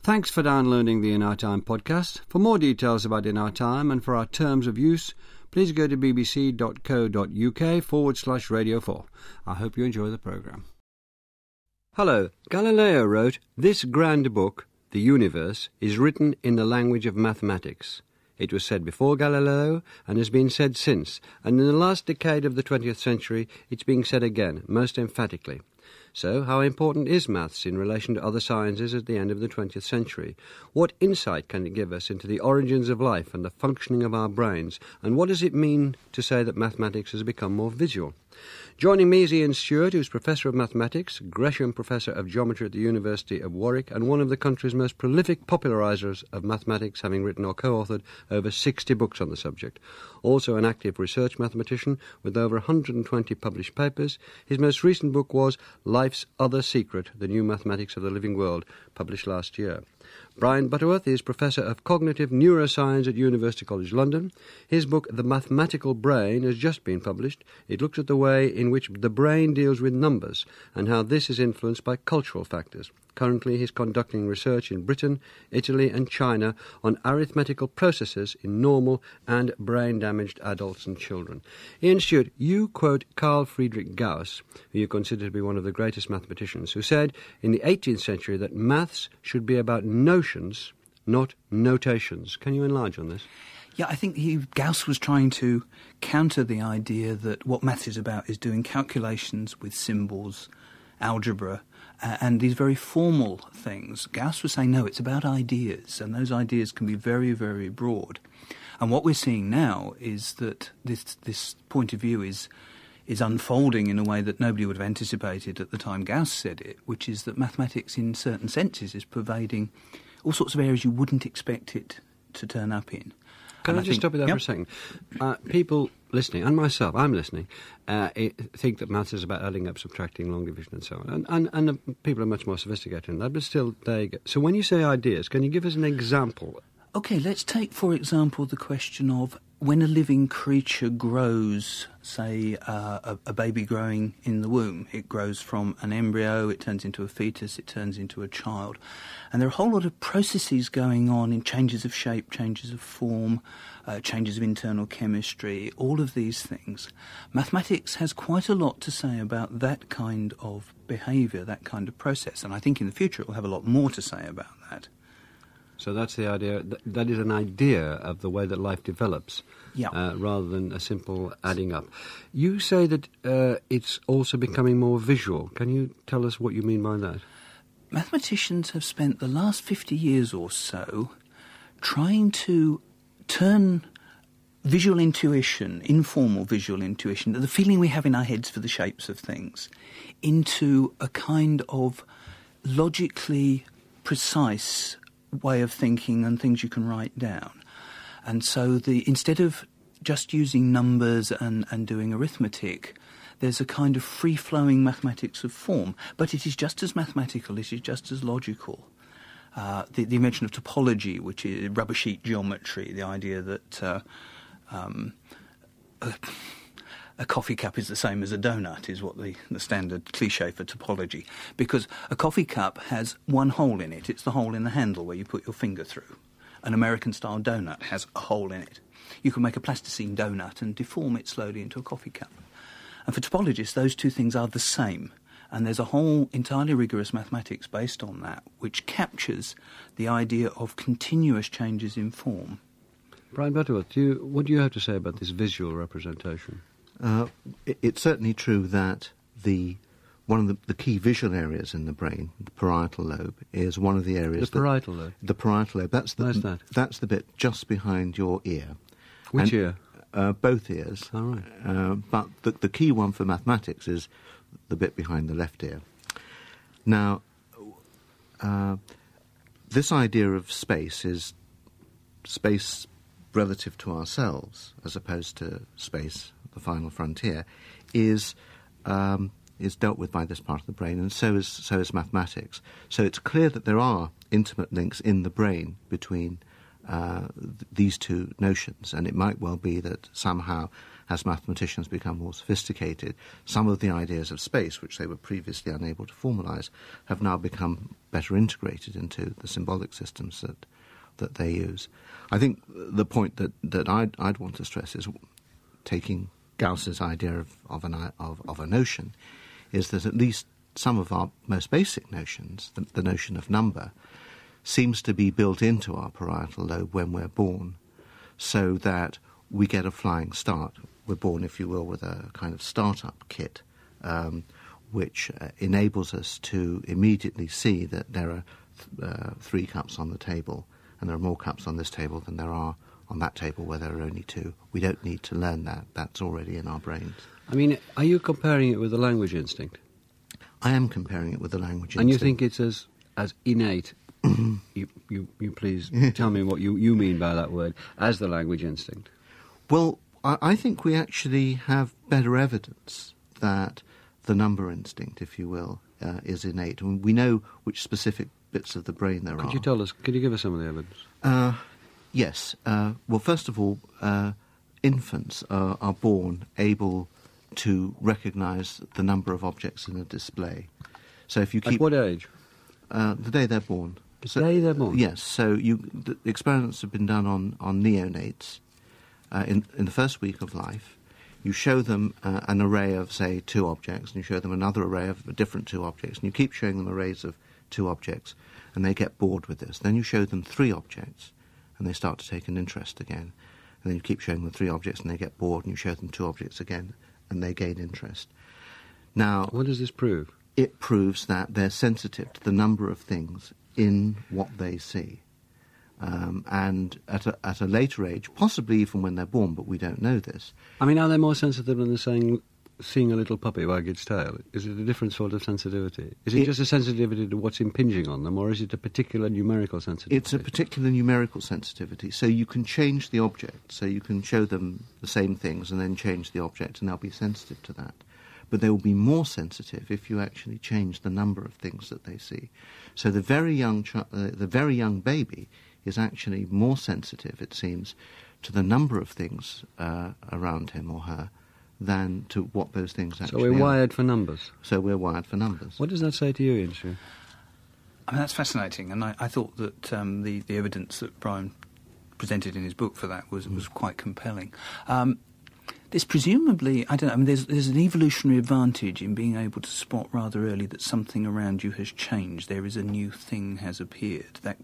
Thanks for downloading the In Our Time podcast. For more details about In Our Time and for our terms of use, please go to bbc.co.uk/Radio 4. I hope you enjoy the programme. Hello. Galileo wrote, "This grand book, the universe, is written in the language of mathematics. It was said before Galileo and has been said since, and in the last decade of the 20th century it's being said again, most emphatically. So, how important is maths in relation to other sciences at the end of the 20th century? What insight can it give us into the origins of life and the functioning of our brains? And what does it mean to say that mathematics has become more visual?" Joining me is Ian Stewart, who's Professor of Mathematics, Gresham Professor of Geometry at the University of Warwick, and one of the country's most prolific popularisers of mathematics, having written or co-authored over 60 books on the subject. Also an active research mathematician with over 120 published papers. His most recent book was Life's Other Secret, The New Mathematics of the Living World, published last year. Brian Butterworth is Professor of Cognitive Neuroscience at University College London. His book, The Mathematical Brain, has just been published. It looks at the way in which the brain deals with numbers and how this is influenced by cultural factors. Currently, he's conducting research in Britain, Italy and China on arithmetical processes in normal and brain-damaged adults and children. Ian Stewart, you quote Carl Friedrich Gauss, who you consider to be one of the greatest mathematicians, who said in the 18th century that maths should be about notions, not notations. Can you enlarge on this? Yeah, I think Gauss was trying to counter the idea that what maths is about is doing calculations with symbols, algebra, and these very formal things. Gauss was saying, no, it's about ideas, and those ideas can be very, very broad. And what we're seeing now is that this point of view is unfolding in a way that nobody would have anticipated at the time Gauss said it, which is that mathematics in certain senses is pervading all sorts of areas you wouldn't expect it to turn up in. Can I just stop you there for a second? People listening, and myself, I'm listening, think that maths is about adding up, subtracting, long division and so on. And people are much more sophisticated than that, but still, there you go. So when you say ideas, can you give us an example? OK, let's take, for example, the question of when a living creature grows, say a baby growing in the womb. It grows from an embryo, it turns into a fetus, it turns into a child. And there are a whole lot of processes going on in changes of shape, changes of form, changes of internal chemistry, all of these things. Mathematics has quite a lot to say about that kind of behaviour, that kind of process. And I think in the future it will have a lot more to say about that. So that's the idea. That is an idea of the way that life develops, rather than a simple adding up. You say that it's also becoming more visual. Can you tell us what you mean by that? Mathematicians have spent the last 50 years or so trying to turn visual intuition, informal visual intuition, the feeling we have in our heads for the shapes of things, into a kind of logically precise way of thinking and things you can write down. And so instead of just using numbers and doing arithmetic, there's a kind of free-flowing mathematics of form, but it is just as mathematical, it is just as logical. The invention of topology, which is rubber sheet geometry, the idea that a coffee cup is the same as a donut is what the standard cliché for topology. Because a coffee cup has one hole in it. It's the hole in the handle where you put your finger through. An American-style donut has a hole in it. You can make a plasticine donut and deform it slowly into a coffee cup. And for topologists, those two things are the same. And there's a whole entirely rigorous mathematics based on that, which captures the idea of continuous changes in form. Brian Butterworth, what do you have to say about this visual representation? It's certainly true that one of the key visual areas in the brain, the parietal lobe, is one of the areas... The parietal lobe? The parietal lobe. Where's that? That's the bit just behind your ear. Which ear? Both ears. All right. But the key one for mathematics is the bit behind the left ear. Now, this idea of space is space relative to ourselves, as opposed to space, the final frontier, is dealt with by this part of the brain, and so is mathematics. So it's clear that there are intimate links in the brain between these two notions. And it might well be that somehow, as mathematicians become more sophisticated, some of the ideas of space, which they were previously unable to formalize, have now become better integrated into the symbolic systems that they use. I think the point that I'd want to stress is, taking Gauss's idea of a notion, is that at least some of our most basic notions, the notion of number, seems to be built into our parietal lobe when we're born, so that we get a flying start. We're born, if you will, with a kind of start-up kit, which enables us to immediately see that there are 3 cups on the table, and there are more cups on this table than there are on that table where there are only 2. We don't need to learn that. That's already in our brains. I mean, are you comparing it with the language instinct? I am comparing it with the language instinct. And you think it's as innate? You please tell me what you mean by that word, as the language instinct. Well, I think we actually have better evidence that the number instinct, if you will, is innate. And we know which specific bits of the brain there are. Could you give us some of the evidence? Yes. Well, first of all, infants are born able to recognise the number of objects in a display. So if you keep... At what age? The day they're born. The day they're born? Yes. So the experiments have been done on neonates. In the first week of life, you show them an array of, say, 2 objects, and you show them another array of different 2 objects, and you keep showing them arrays of 2 objects, and they get bored with this. Then you show them 3 objects, and they start to take an interest again. And then you keep showing them 3 objects, and they get bored, and you show them 2 objects again, and they gain interest. Now, what does this prove? It proves that they're sensitive to the number of things in what they see. And at a later age, possibly even when they're born, but we don't know this. I mean, are they more sensitive when they're seeing a little puppy wag its tail? Is it a different sort of sensitivity? Is it just a sensitivity to what's impinging on them, or is it a particular numerical sensitivity? It's a particular numerical sensitivity. So you can change the object. So you can show them the same things and then change the object, and they'll be sensitive to that. But they will be more sensitive if you actually change the number of things that they see. So the very young baby is actually more sensitive, it seems, to the number of things around him or her than to what those things actually are. So we're wired for numbers? So we're wired for numbers. What does that say to you, Ian? I mean, that's fascinating, and I thought that the evidence that Brian presented in his book for that was quite compelling. There's presumably, there's an evolutionary advantage in being able to spot rather early that something around you has changed. There is a new thing has appeared. That,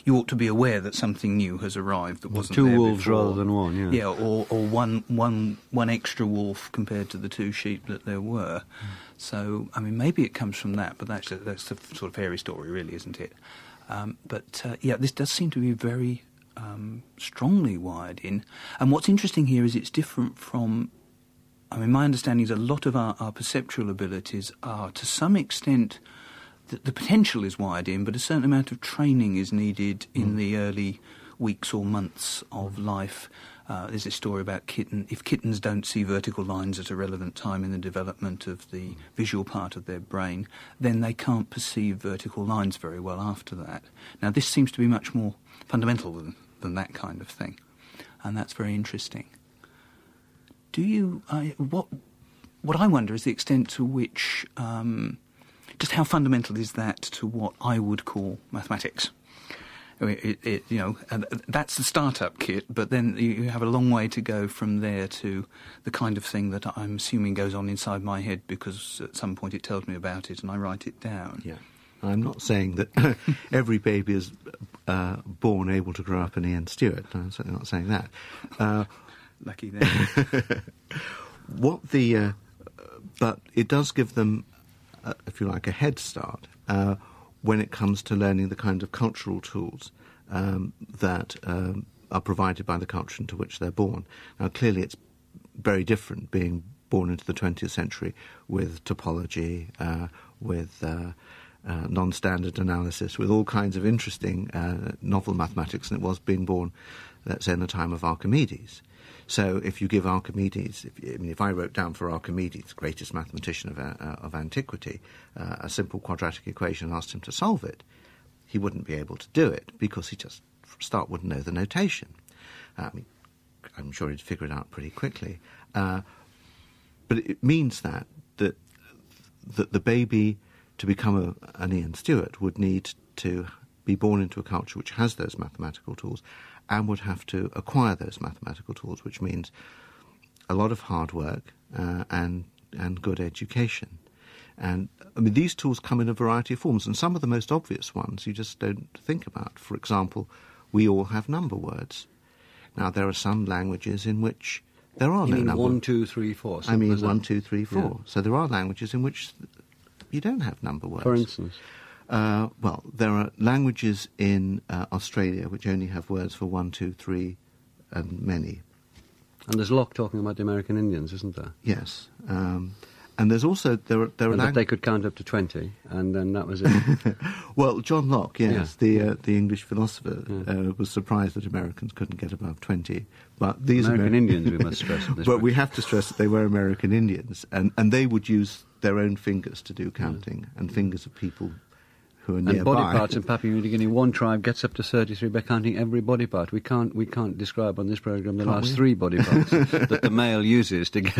you ought to be aware that something new has arrived that wasn't there before. 2 wolves rather than 1, yeah. Yeah, or one extra wolf compared to the 2 sheep that there were. So, I mean, maybe it comes from that, but that's a sort of fairy story, really, isn't it? This does seem to be very strongly wired in. And what's interesting here is it's different from... I mean, my understanding is a lot of our perceptual abilities are, to some extent... The potential is wired in, but a certain amount of training is needed in the early weeks or months of life. There's this story about if kittens don't see vertical lines at a relevant time in the development of the visual part of their brain, then they can't perceive vertical lines very well after that. Now, this seems to be much more fundamental than that kind of thing, and that's very interesting. What I wonder is the extent to which... just how fundamental is that to what I would call mathematics? I mean, that's the start-up kit, but then you have a long way to go from there to the kind of thing that I'm assuming goes on inside my head because at some point it tells me about it and I write it down. Yeah. I'm not saying that every baby is born able to grow up an Ian Stewart. I'm certainly not saying that. Lucky them. But it does give them... if you like, a head start when it comes to learning the kind of cultural tools that are provided by the culture into which they're born. Now, clearly it's very different being born into the 20th century with topology, with non-standard analysis, with all kinds of interesting novel mathematics than it was being born, let's say, in the time of Archimedes. So if you give Archimedes, if I wrote down for Archimedes, greatest mathematician of antiquity, a simple quadratic equation and asked him to solve it, he wouldn't be able to do it because he just start wouldn't know the notation. I'm sure he'd figure it out pretty quickly. But it means that the baby, to become an Ian Stewart, would need to be born into a culture which has those mathematical tools and would have to acquire those mathematical tools, which means a lot of hard work and good education. And, I mean, these tools come in a variety of forms, and some of the most obvious ones you just don't think about. For example, we all have number words. Now, there are some languages in which there are no number words. 1, 2, 3, 4. I mean 1, 2, 3, 4. Yeah. So there are languages in which you don't have number words. For instance? Well, there are languages in Australia which only have words for 1, 2, 3, and many. And there's Locke talking about the American Indians, isn't there? Yes. And there's also there are that they could count up to 20, and then that was it. Well, John Locke, yes, Yeah. the English philosopher, was surprised that Americans couldn't get above 20. But these American Indians, we must stress. At this but point. we have to stress that they were American Indians, and they would use their own fingers to do counting, and fingers of people who are nearby. And body parts in Papua New Guinea, one tribe gets up to 33 by counting every body part. We can't describe on this programme the last 3 body parts that the male uses to get.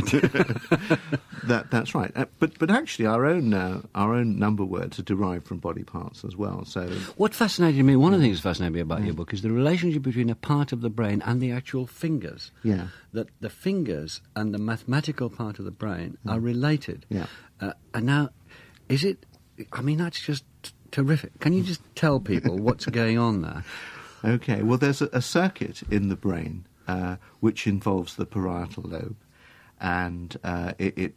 That's right. But actually, our own number words are derived from body parts as well. So What fascinated me, one of the things that fascinated me about your book is the relationship between a part of the brain and the actual fingers. Yeah. That the fingers and the mathematical part of the brain are related. Yeah. And now, is it? I mean, that's just terrific. Can you just tell people what's going on there? Okay, well, there's a circuit in the brain which involves the parietal lobe, and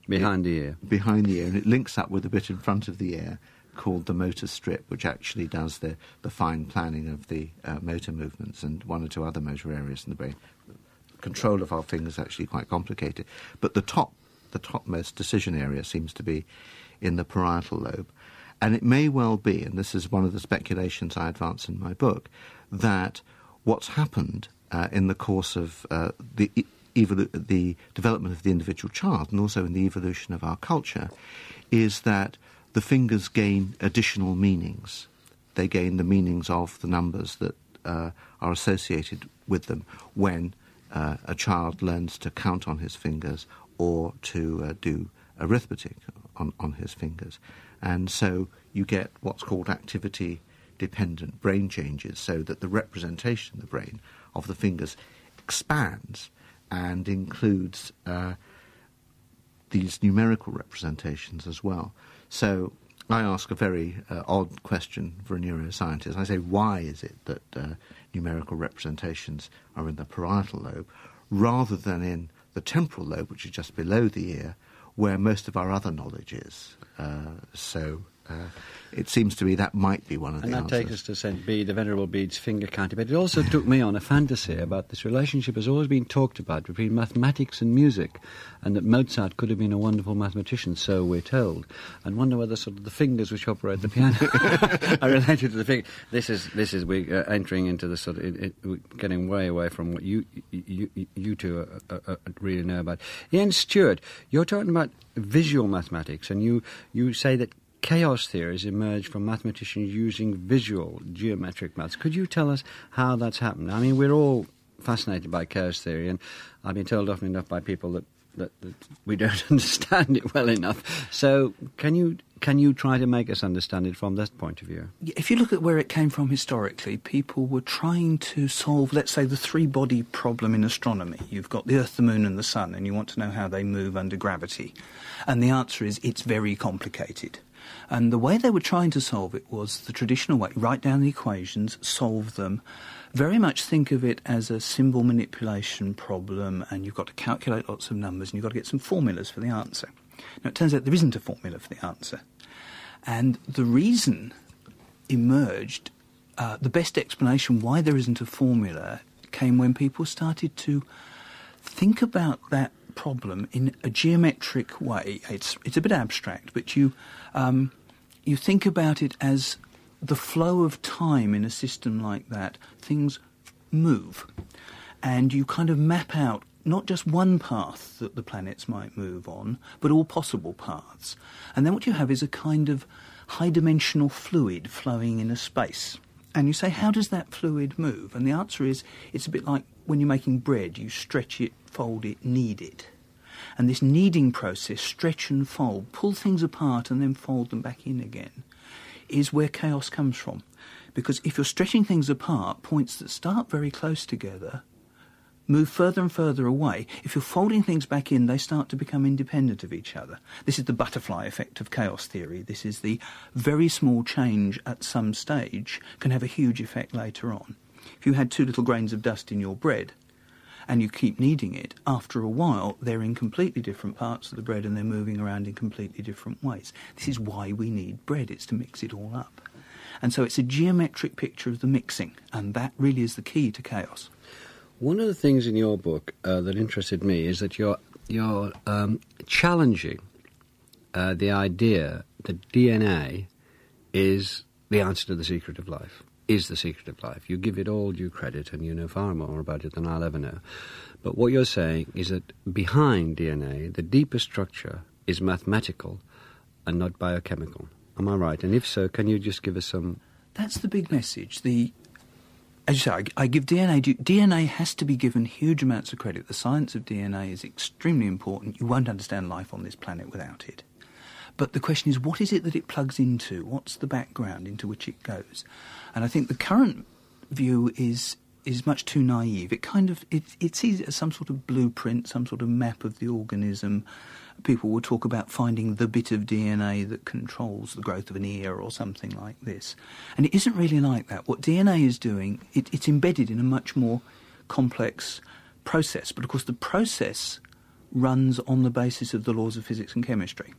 Behind the ear. Behind the ear, and it links up with a bit in front of the ear called the motor strip, which actually does the fine planning of the motor movements and one or two other motor areas in the brain. Control of our fingers is actually quite complicated, but the topmost decision area seems to be in the parietal lobe. And it may well be, and this is one of the speculations I advance in my book, that what's happened in the course of the development of the individual child and also in the evolution of our culture is that the fingers gain additional meanings. They gain the meanings of the numbers that are associated with them when a child learns to count on his fingers or to do arithmetic on his fingers. And so you get what's called activity-dependent brain changes, so that the representation in the brain of the fingers expands and includes these numerical representations as well. So I ask a very odd question for a neuroscientist. I say, why is it that numerical representations are in the parietal lobe rather than in the temporal lobe, which is just below the ear, where most of our other knowledge is? It seems to me that might be one of the answers. And that takes us to St. Bede, the Venerable Bede's finger counting. But it also took me on a fantasy about this relationship has always been talked about between mathematics and music, and that Mozart could have been a wonderful mathematician, so we're told. And wonder whether sort of the fingers which operate the piano are related to the finger. This is we're entering into the sort of getting way away from what you two really know about. Ian Stewart, you're talking about visual mathematics, and you say that chaos theories emerged from mathematicians using visual geometric maths. Could you tell us how that's happened? I mean, we're all fascinated by chaos theory, and I've been told often enough by people that we don't understand it well enough. So can you try to make us understand it from that point of view? If you look at where it came from historically, people were trying to solve, let's say, the three-body problem in astronomy. You've got the Earth, the Moon and the Sun, and you want to know how they move under gravity. And the answer is it's very complicated. And the way they were trying to solve it was the traditional way. Write down the equations, solve them. Very much think of it as a symbol manipulation problem, and you've got to calculate lots of numbers, and you've got to get some formulas for the answer. Now, it turns out there isn't a formula for the answer. And the reason emerged, the best explanation why there isn't a formula came when people started to think about that problem in a geometric way. It's a bit abstract, but you think about it as the flow of time in a system like that. Things move, and you kind of map out not just one path that the planets might move on, but all possible paths. And then what you have is a kind of high-dimensional fluid flowing in a space. And you say, how does that fluid move? And the answer is, it's a bit like when you're making bread. You stretch it, fold it, knead it. And this kneading process, stretch and fold, pull things apart and then fold them back in again, is where chaos comes from. Because if you're stretching things apart, points that start very close together move further and further away. If you're folding things back in, they start to become independent of each other. This is the butterfly effect of chaos theory. This is the very small change at some stage can have a huge effect later on. If you had 2 little grains of dust in your bread and you keep kneading it, after a while they're in completely different parts of the bread and they're moving around in completely different ways. This is why we need bread. It's to mix it all up. And so it's a geometric picture of the mixing, and that really is the key to chaos. One of the things in your book that interested me is that you're challenging the idea that DNA is the answer to the secret of life, is the secret of life. You give it all due credit, and you know far more about it than I'll ever know. But what you're saying is that behind DNA, the deeper structure is mathematical and not biochemical. Am I right? And if so, can you just give us some... That's the big message. As you say, I give DNA has to be given huge amounts of credit. The science of DNA is extremely important. You won't understand life on this planet without it. But the question is, what is it that it plugs into? What's the background into which it goes? And I think the current view is much too naive. It sees it as some sort of blueprint, some sort of map of the organism. People will talk about finding the bit of DNA that controls the growth of an ear or something like this. And it isn't really like that. What DNA is doing, it's embedded in a much more complex process. But of course the process runs on the basis of the laws of physics and chemistry.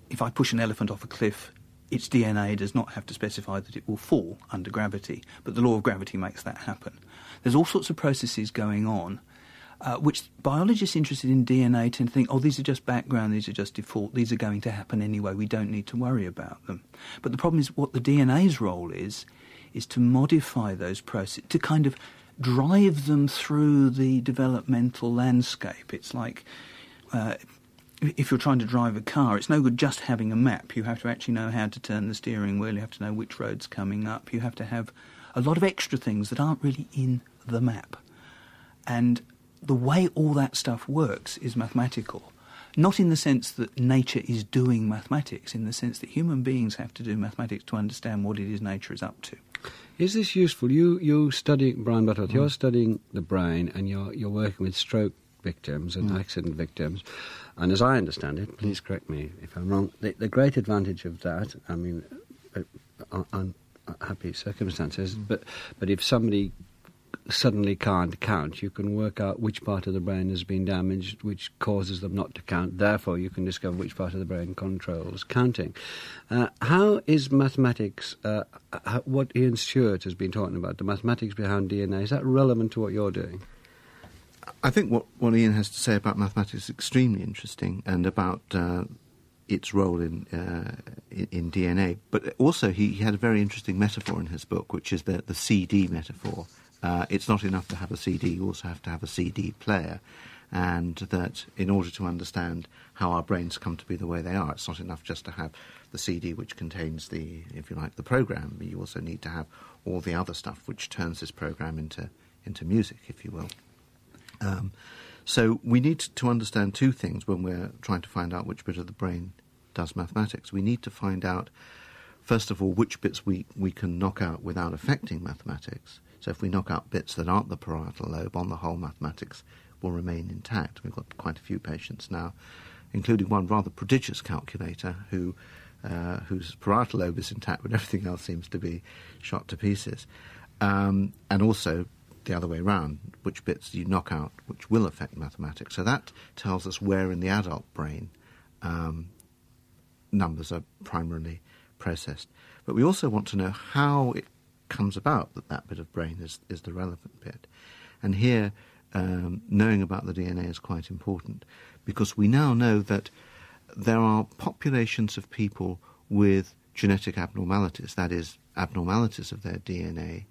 If I push an elephant off a cliff, its DNA does not have to specify that it will fall under gravity, but the law of gravity makes that happen. There's all sorts of processes going on, which biologists interested in DNA tend to think, oh, these are just background, these are just default, these are going to happen anyway, we don't need to worry about them. But the problem is what the DNA's role is to modify those processes, to kind of drive them through the developmental landscape. It's like... if you're trying to drive a car, it's no good just having a map. You have to actually know how to turn the steering wheel, you have to know which road's coming up, you have to have a lot of extra things that aren't really in the map. And the way all that stuff works is mathematical. Not in the sense that nature is doing mathematics, in the sense that human beings have to do mathematics to understand what it is nature is up to. Is this useful? You study, Brian Butterworth, you're studying the brain and you're working with stroke victims and accident victims. And as I understand it, please correct me if I'm wrong, the great advantage of that, I mean, unhappy circumstances, but if somebody suddenly can't count, you can work out which part of the brain has been damaged, which causes them not to count. Therefore, you can discover which part of the brain controls counting. How is mathematics, what Ian Stewart has been talking about, the mathematics behind DNA, is that relevant to what you're doing? I think what Ian has to say about mathematics is extremely interesting, and about its role in DNA. But also he had a very interesting metaphor in his book, which is the CD metaphor. It's not enough to have a CD, you also have to have a CD player. And that in order to understand how our brains come to be the way they are, it's not enough just to have the CD which contains the, if you like, the program. You also need to have all the other stuff which turns this program into music, if you will. So we need to understand two things when we're trying to find out which bit of the brain does mathematics. We need to find out, first of all, which bits we can knock out without affecting mathematics. So if we knock out bits that aren't the parietal lobe, on the whole, mathematics will remain intact. We've got quite a few patients now, including one rather prodigious calculator whose parietal lobe is intact, but everything else seems to be shot to pieces. And also, the other way around, which bits do you knock out which will affect mathematics. So that tells us where in the adult brain numbers are primarily processed. But we also want to know how it comes about that bit of brain is the relevant bit. And here, knowing about the DNA is quite important, because we now know that there are populations of people with genetic abnormalities, that is, abnormalities of their DNA,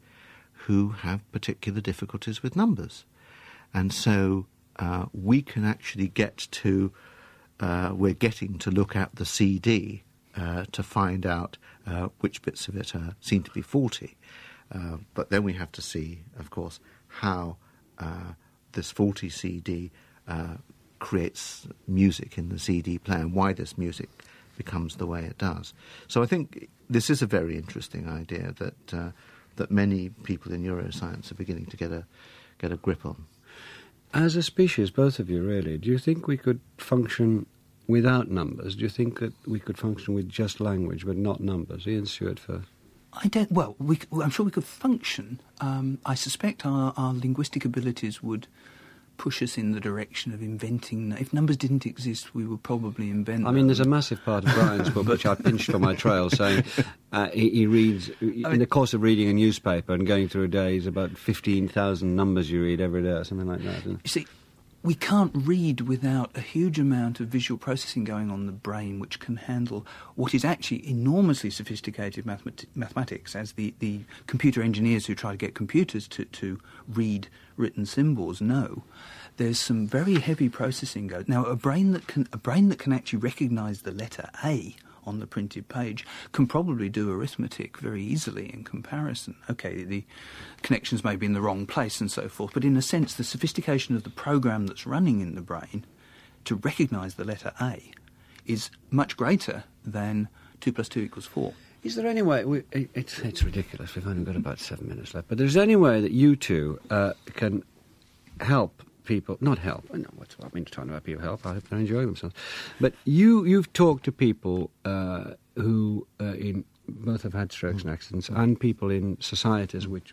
who have particular difficulties with numbers. And so we can actually get to, we're getting to look at the CD to find out which bits of it seem to be faulty. But then we have to see, of course, how this faulty CD creates music in the CD player and why this music becomes the way it does. So I think this is a very interesting idea that many people in neuroscience are beginning to get a grip on. As a species, both of you really, do you think we could function without numbers? Do you think that we could function with just language but not numbers? Ian Stewart first. I don't. Well, I'm sure we could function. I suspect our linguistic abilities would push us in the direction of inventing. If numbers didn't exist, we would probably invent them. I mean, there's a massive part of Brian's book which I pinched on my trail, saying he reads, in the course of reading a newspaper and going through a day, is about 15,000 numbers you read every day or something like that. You see, we can't read without a huge amount of visual processing going on in the brain, which can handle what is actually enormously sophisticated mathematics, as the computer engineers who try to get computers to read written symbols know. There's some very heavy processing goes. Now, a brain that can actually recognise the letter A on the printed page can probably do arithmetic very easily in comparison. Okay, the connections may be in the wrong place and so forth, but in a sense the sophistication of the program that's running in the brain to recognise the letter A is much greater than 2 + 2 = 4. Is there any way... It's ridiculous, we've only got about 7 minutes left, but there's any way that you two can help people, not help, I know what I mean, talking about people help, I hope they're enjoying themselves, but you've talked to people who both have had strokes and accidents, and people in societies which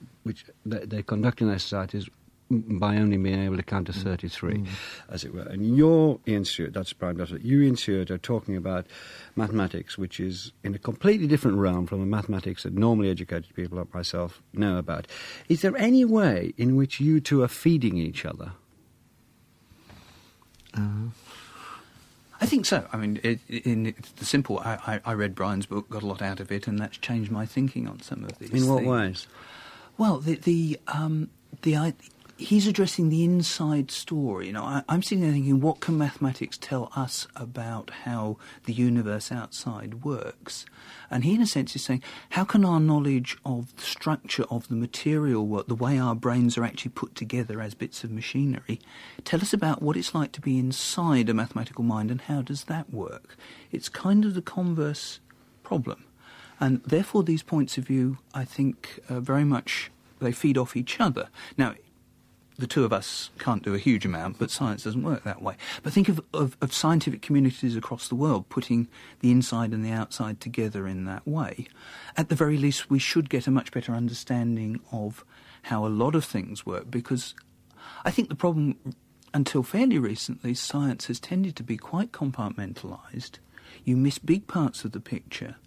they're conducting their societies by only being able to count to 33, as it were. And you're, Ian Stewart, that's Brian Duffy, you, Ian Stewart, are talking about mathematics, which is in a completely different realm from the mathematics that normally educated people like myself know about. Is there any way in which you two are feeding each other? I think so. I mean, it's the simple. I read Brian's book, got a lot out of it, and that's changed my thinking on some of these things. In what ways? Well, he's addressing the inside story. You know, I'm sitting there thinking, what can mathematics tell us about how the universe outside works? And he, in a sense, is saying, how can our knowledge of the structure of the material work, the way our brains are actually put together as bits of machinery, tell us about what it's like to be inside a mathematical mind, and how does that work? It's kind of the converse problem. And therefore, these points of view, I think, very much, they feed off each other. Now, the two of us can't do a huge amount, but science doesn't work that way. But think of scientific communities across the world putting the inside and the outside together in that way. At the very least, we should get a much better understanding of how a lot of things work, because I think the problem, until fairly recently, science has tended to be quite compartmentalised. You miss big parts of the picture.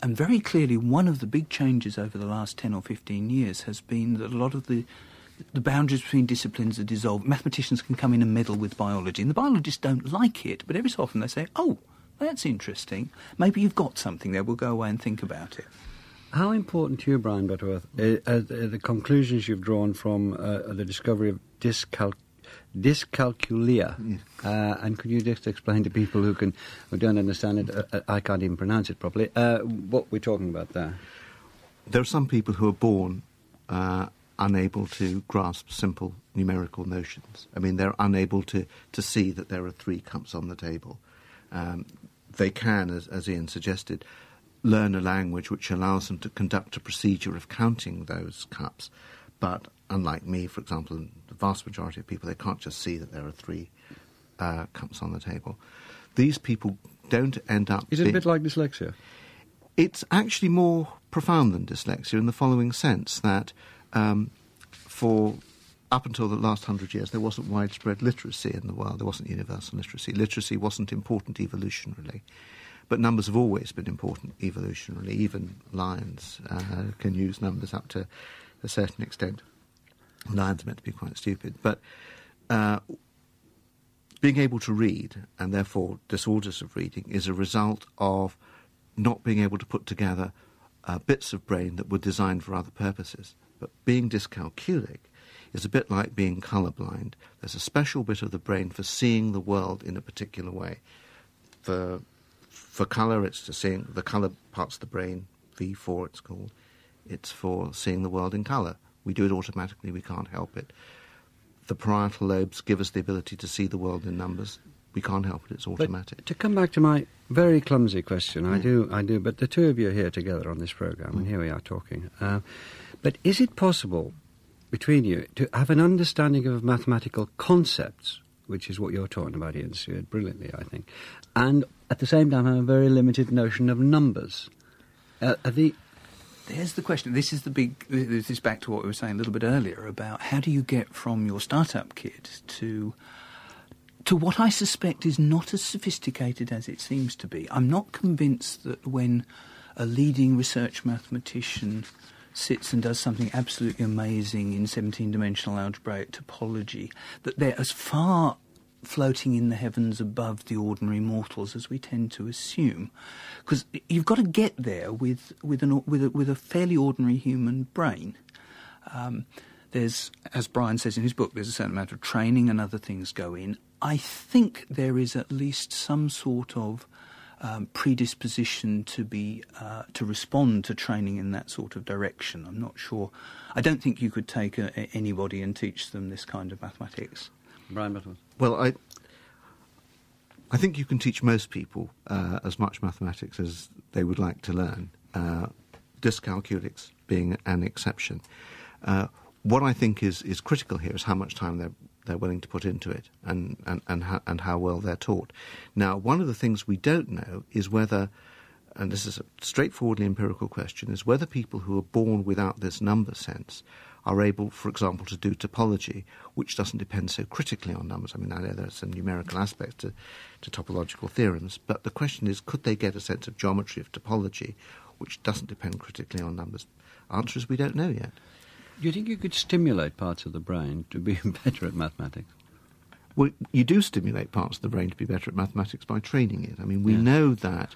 And very clearly, one of the big changes over the last 10 or 15 years has been that a lot of the boundaries between disciplines are dissolved. Mathematicians can come in and meddle with biology, and the biologists don't like it, but every so often they say, oh, that's interesting. Maybe you've got something there. We'll go away and think about it. How important to you, Brian Butterworth, are the conclusions you've drawn from the discovery of dyscalculia? Yes. And could you just explain to people who don't understand it, I can't even pronounce it properly, what we're talking about there? There are some people who are born unable to grasp simple numerical notions. I mean, they're unable to see that there are 3 cups on the table. They can, as Ian suggested, learn a language which allows them to conduct a procedure of counting those cups. But unlike me, for example, the vast majority of people, they can't just see that there are 3 cups on the table. These people don't end up... Is it a bit like dyslexia? It's actually more profound than dyslexia in the following sense, that for up until the last 100 years, there wasn't widespread literacy in the world. There wasn't universal literacy. Literacy wasn't important evolutionarily. But numbers have always been important evolutionarily. Even lions can use numbers up to a certain extent. Lions are meant to be quite stupid. But being able to read, and therefore disorders of reading, is a result of not being able to put together bits of brain that were designed for other purposes. But being dyscalculic is a bit like being colourblind. There's a special bit of the brain for seeing the world in a particular way. For for colour, it's to seeing the colour parts of the brain, V4 it's called. It's for seeing the world in colour. We do it automatically, we can't help it. The parietal lobes give us the ability to see the world in numbers. We can't help it, it's automatic. But to come back to my very clumsy question, I do, but the two of you are here together on this programme, and here we are talking. But is it possible, between you, to have an understanding of mathematical concepts, which is what you're talking about, Ian Stewart, brilliantly, I think, and at the same time have a very limited notion of numbers? There's the question. This is back to what we were saying a little bit earlier about how do you get from your startup kid to what I suspect is not as sophisticated as it seems to be. I'm not convinced that when a leading research mathematician sits and does something absolutely amazing in 17-dimensional algebraic topology, that they're as far floating in the heavens above the ordinary mortals as we tend to assume, because you've got to get there with a fairly ordinary human brain. There's, as Brian says in his book, there's a certain amount of training and other things go in. I think there is at least some sort of predisposition to respond to training in that sort of direction. I'm not sure. I don't think you could take anybody and teach them this kind of mathematics. Brian Butterworth. Well, I think you can teach most people as much mathematics as they would like to learn, dyscalculics being an exception. What I think is critical here is how much time they're willing to put into it and how well they're taught. Now, one of the things we don't know is whether, and this is a straightforwardly empirical question, is whether people who are born without this number sense are able, for example, to do topology, which doesn't depend so critically on numbers. I mean, I know there are some numerical aspects to topological theorems, but the question is, could they get a sense of geometry of topology, which doesn't depend critically on numbers? Answer is we don't know yet. Do you think you could stimulate parts of the brain to be better at mathematics? Well, you do stimulate parts of the brain to be better at mathematics by training it. I mean, we know that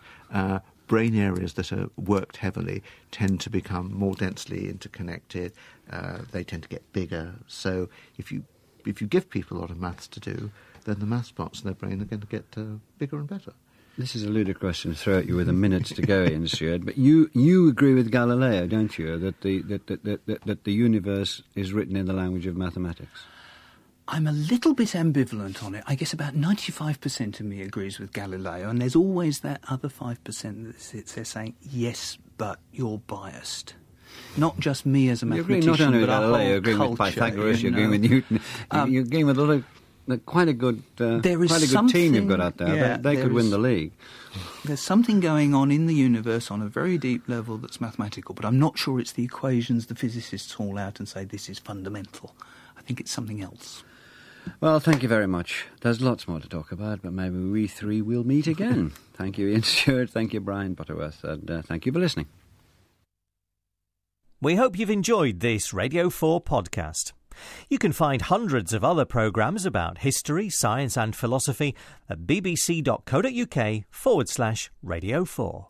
brain areas that are worked heavily tend to become more densely interconnected. They tend to get bigger. So if you give people a lot of maths to do, then the maths parts of their brain are going to get bigger and better. This is a ludicrous question to throw at you with a minute to go, Ian Stewart, but you agree with Galileo, don't you, that the universe is written in the language of mathematics? I'm a little bit ambivalent on it. I guess about 95% of me agrees with Galileo, and there's always that other 5% that sits there saying, yes, but you're biased. Not just me as a mathematician, not only with but Galileo, you're agreeing culture, with Pythagoras, you're agreeing with Newton, you're agreeing with a lot of... Quite a good team you've got out there. Yeah, they could win the league. There's something going on in the universe on a very deep level that's mathematical, but I'm not sure it's the equations the physicists haul out and say this is fundamental. I think it's something else. Well, thank you very much. There's lots more to talk about, but maybe we three will meet again. Thank you, Ian Stewart. Thank you, Brian Butterworth. And thank you for listening. We hope you've enjoyed this Radio 4 podcast. You can find hundreds of other programmes about history, science and philosophy at bbc.co.uk/Radio 4.